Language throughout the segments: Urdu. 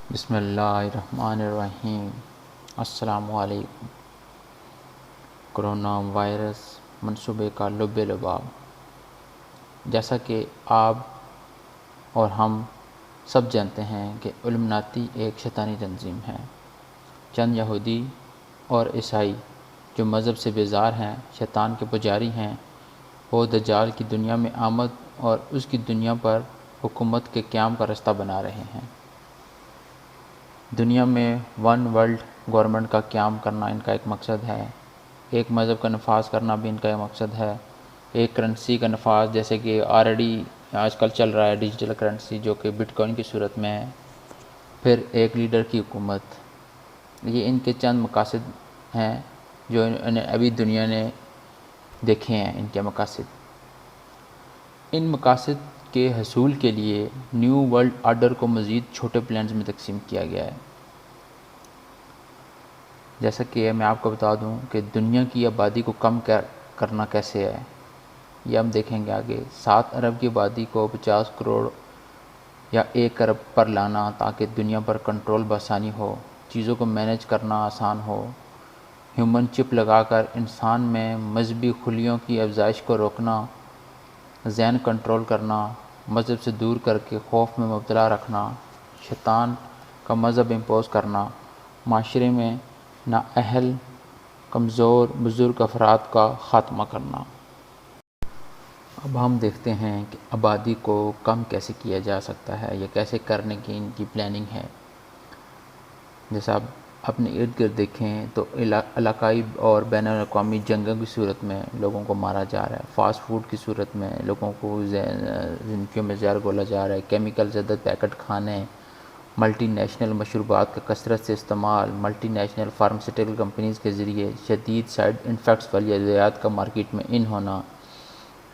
بسم اللہ الرحمن الرحیم۔ السلام علیکم۔ کرونا وائرس منصوبے کا لب لباب۔ جیسا کہ آپ اور ہم سب جانتے ہیں کہ علمناتی ایک شیطانی تنظیم ہے۔ چند یہودی اور عیسائی جو مذہب سے بیزار ہیں، شیطان کے پجاری ہیں، وہ دجال کی دنیا میں آمد اور اس کی دنیا پر حکومت کے قیام کا رستہ بنا رہے ہیں۔ دنیا میں ون ورلڈ گورنمنٹ کا قیام کرنا ان کا ایک مقصد ہے۔ ایک مذہب کا نفاذ کرنا بھی ان کا ایک مقصد ہے۔ ایک کرنسی کا نفاذ، جیسے کہ آلریڈی آج کل چل رہا ہے ڈیجیٹل کرنسی، جو کہ بٹ کوائن کی صورت میں ہے۔ پھر ایک لیڈر کی حکومت۔ یہ ان کے چند مقاصد ہیں جو انہیں ابھی دنیا نے دیکھے ہیں، ان کے مقاصد۔ ان مقاصد کے حصول کے لیے نیو ورلڈ آرڈر کو مزید چھوٹے پلانز میں تقسیم کیا گیا ہے۔ جیسا کہ میں آپ کو بتا دوں کہ دنیا کی آبادی کو کم کرنا کیسے ہے، یہ ہم دیکھیں گے آگے۔ 7 ارب کی آبادی کو 50 کروڑ یا 1 ارب پر لانا تاکہ دنیا پر کنٹرول بآسانی ہو، چیزوں کو مینیج کرنا آسان ہو۔ ہیومن چپ لگا کر انسان میں مذہبی خلیوں کی افزائش کو روکنا، ذہن کنٹرول کرنا، مذہب سے دور کر کے خوف میں مبتلا رکھنا، شیطان کا مذہب امپوز کرنا، معاشرے میں نااہل، کمزور، بزرگ افراد کا خاتمہ کرنا۔ اب ہم دیکھتے ہیں کہ آبادی کو کم کیسے کیا جا سکتا ہے یا کیسے کرنے کی ان کی پلاننگ ہے۔ جیسا آپ اپنے ارد گرد دیکھیں تو علاقائی اور بین الاقوامی جنگوں کی صورت میں لوگوں کو مارا جا رہا ہے، فاسٹ فوڈ کی صورت میں لوگوں کو زندگیوں میں زہر گھولا جا رہا ہے، کیمیکل زدہ پیکٹ کھانے، ملٹی نیشنل مشروبات کا کثرت سے استعمال، ملٹی نیشنل فارماسیوٹیکل کمپنیز کے ذریعے شدید سائیڈ انفیکٹس والی ادویات کا مارکیٹ میں ان ہونا،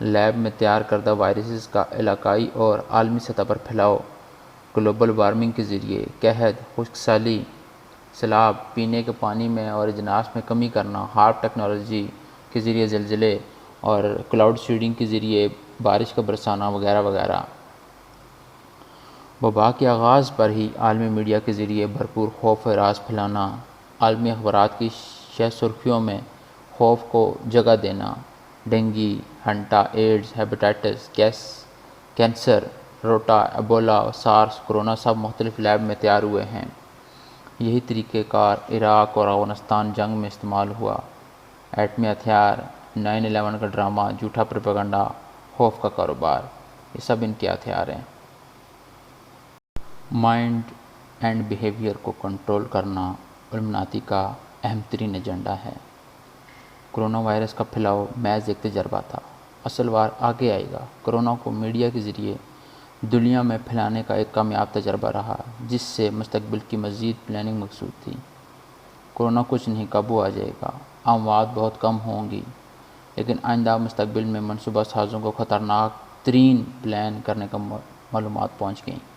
لیب میں تیار کردہ وائرسز کا علاقائی اور عالمی سطح پر پھیلاؤ، گلوبل وارمنگ کے ذریعے قحط، خشک سالی، سیلاب، پینے کے پانی میں اور اجناس میں کمی کرنا، ہارپ ٹیکنالوجی کے ذریعے زلزلے اور کلاؤڈ سیڈنگ کے ذریعے بارش کا برسانا وغیرہ وغیرہ۔ وبا کے آغاز پر ہی عالمی میڈیا کے ذریعے بھرپور خوف و ہراس پھیلانا، عالمی اخبارات کی شہ سرخیوں میں خوف کو جگہ دینا، dengue, hanta, AIDS, hepatitis, cancer, rota, Ebola, SARS, corona سب مختلف لیب میں تیار ہوئے ہیں۔ یہی طریقہ کار عراق اور افغانستان جنگ میں استعمال ہوا۔ ایٹمی ہتھیار، 9/11 کا ڈرامہ، جھوٹا پروپیگنڈا، خوف کا کاروبار، یہ سب ان کے ہتھیار ہیں۔ مائنڈ اینڈ بیہیویئر کو کنٹرول کرنا علمناتی کا اہم ترین ایجنڈا ہے۔ کرونا وائرس کا پھیلاؤ محض ایک تجربہ تھا، اصل وار آگے آئے گا۔ کرونا کو میڈیا کے ذریعے دنیا میں پھیلانے کا ایک کامیاب تجربہ رہا، جس سے مستقبل کی مزید پلاننگ مقصود تھی۔ کرونا کچھ نہیں، قابو آ جائے گا، اموات بہت کم ہوں گی، لیکن آئندہ مستقبل میں منصوبہ سازوں کو خطرناک ترین پلان کرنے کا معلومات پہنچ گئیں۔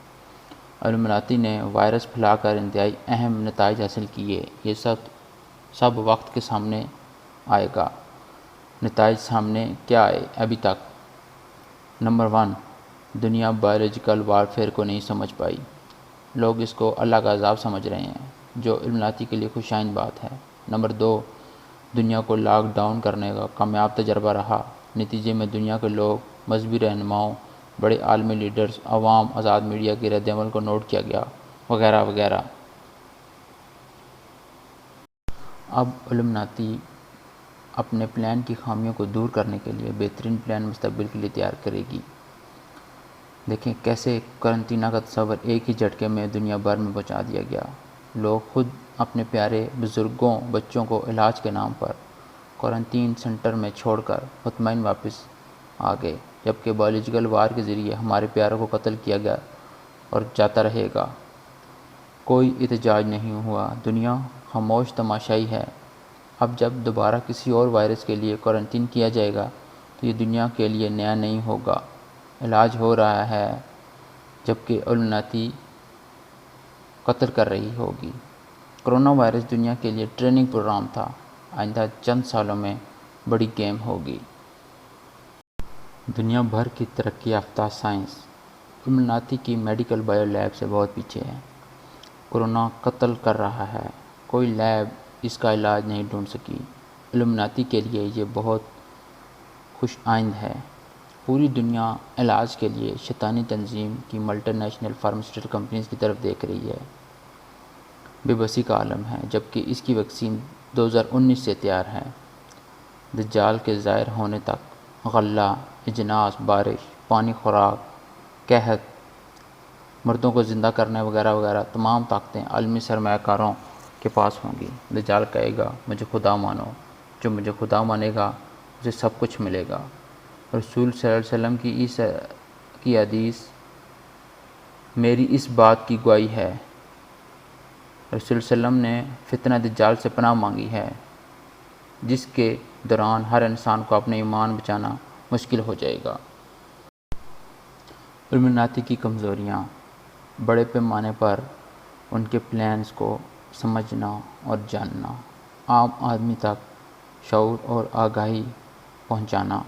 علمناتی نے وائرس پھیلا کر انتہائی اہم نتائج حاصل کیے۔ یہ سب وقت کے سامنے آئے گا۔ نتائج سامنے کیا آئے ابھی تک؟ نمبر 1، دنیا بایولوجیکل وارفیئر کو نہیں سمجھ پائی۔ لوگ اس کو اللہ کا عذاب سمجھ رہے ہیں، جو علمناتی کے لیے خوش آئند بات ہے۔ نمبر 2، دنیا کو لاک ڈاؤن کرنے کا کامیاب تجربہ رہا۔ نتیجے میں دنیا کے لوگ، مذہبی رہنماؤں، بڑے عالمی لیڈرز، عوام، آزاد میڈیا کے رد عمل کو نوٹ کیا گیا، وغیرہ وغیرہ۔ اب علمناتی اپنے پلان کی خامیوں کو دور کرنے کے لیے بہترین پلان مستقبل کے لیے تیار کرے گی۔ دیکھیں کیسے قرنطینہ کا تصور ایک ہی جھٹکے میں دنیا بھر میں پہنچا دیا گیا۔ لوگ خود اپنے پیارے بزرگوں، بچوں کو علاج کے نام پر کوارنٹین سینٹر میں چھوڑ کر مطمئن واپس آ گئے، جبکہ بایولوجیکل وار کے ذریعے ہمارے پیاروں کو قتل کیا گیا اور جاتا رہے گا۔ کوئی احتجاج نہیں ہوا، دنیا خاموش تماشائی ہے۔ اب جب دوبارہ کسی اور وائرس کے لیے کوارنٹین کیا جائے گا تو یہ دنیا کے لیے نیا نہیں ہوگا۔ علاج ہو رہا ہے، جبکہ علمناتی قتل کر رہی ہوگی۔ کرونا وائرس دنیا کے لیے ٹریننگ پروگرام تھا، آئندہ چند سالوں میں بڑی گیم ہوگی۔ دنیا بھر کی ترقی یافتہ سائنس علمناتی کی میڈیکل بایو لیب سے بہت پیچھے ہے۔ کورونا قتل کر رہا ہے، کوئی لیب اس کا علاج نہیں ڈھونڈ سکی۔ الومناتی کے لیے یہ بہت خوش آئند ہے۔ پوری دنیا علاج کے لیے شیطانی تنظیم کی ملٹی نیشنل فارماسیوٹیکل کمپنیز کی طرف دیکھ رہی ہے۔ بے بسی کا عالم ہے، جبکہ اس کی ویکسین 2019 سے تیار ہے۔ دجال کے ظاہر ہونے تک غلہ، اجناس، بارش، پانی، خوراک، قحط، مردوں کو زندہ کرنے وغیرہ وغیرہ تمام طاقتیں عالمی سرمایہ کاروں کے پاس ہوں گی۔ دجال کہے گا مجھے خدا مانو، جو مجھے خدا مانے گا اسے سب کچھ ملے گا۔ رسول صلی اللہ علیہ وسلم کی حدیث میری اس بات کی گواہی ہے۔ رسول صلی اللہ علیہ وسلم نے فتنہ دجال سے پناہ مانگی ہے، جس کے دوران ہر انسان کو اپنے ایمان بچانا مشکل ہو جائے گا۔ الومناتی کی کمزوریاں: بڑے پیمانے پر ان کے پلانز کو سمجھنا اور جاننا، عام آدمی تک شعور اور آگاہی پہنچانا،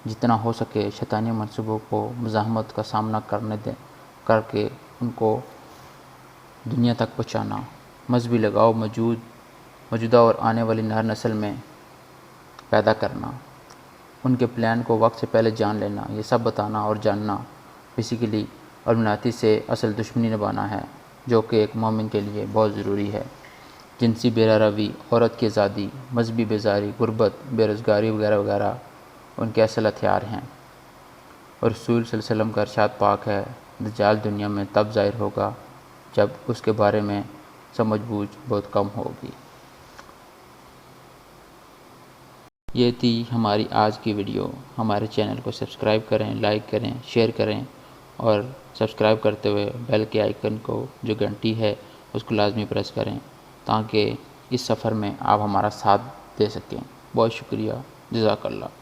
جتنا ہو سکے شیطانی منصوبوں کو مزاحمت کا سامنا کر کے ان کو دنیا تک پہنچانا، مذہبی لگاؤ موجودہ اور آنے والی ہر نسل میں پیدا کرنا، ان کے پلان کو وقت سے پہلے جان لینا، یہ سب بتانا اور جاننا بیسیکلی الومناتی سے اصل دشمنی نبھانا ہے، جو کہ ایک مومن کے لیے بہت ضروری ہے۔ جنسی بے روی، عورت کی آزادی، مذہبی بیزاری، غربت، بے روزگاری وغیرہ وغیرہ ان کے اصل ہتھیار ہیں۔ اور رسول صلی اللہ علیہ وسلم کا ارشاد پاک ہے، دجال دنیا میں تب ظاہر ہوگا جب اس کے بارے میں سمجھ بوجھ بہت کم ہوگی۔ یہ تھی ہماری آج کی ویڈیو۔ ہمارے چینل کو سبسکرائب کریں، لائک کریں، شیئر کریں اور سبسکرائب کرتے ہوئے بیل کے آئیکن کو جو گھنٹی ہے اس کو لازمی پریس کریں تاکہ اس سفر میں آپ ہمارا ساتھ دے سکیں۔ بہت شکریہ، جزاک اللہ۔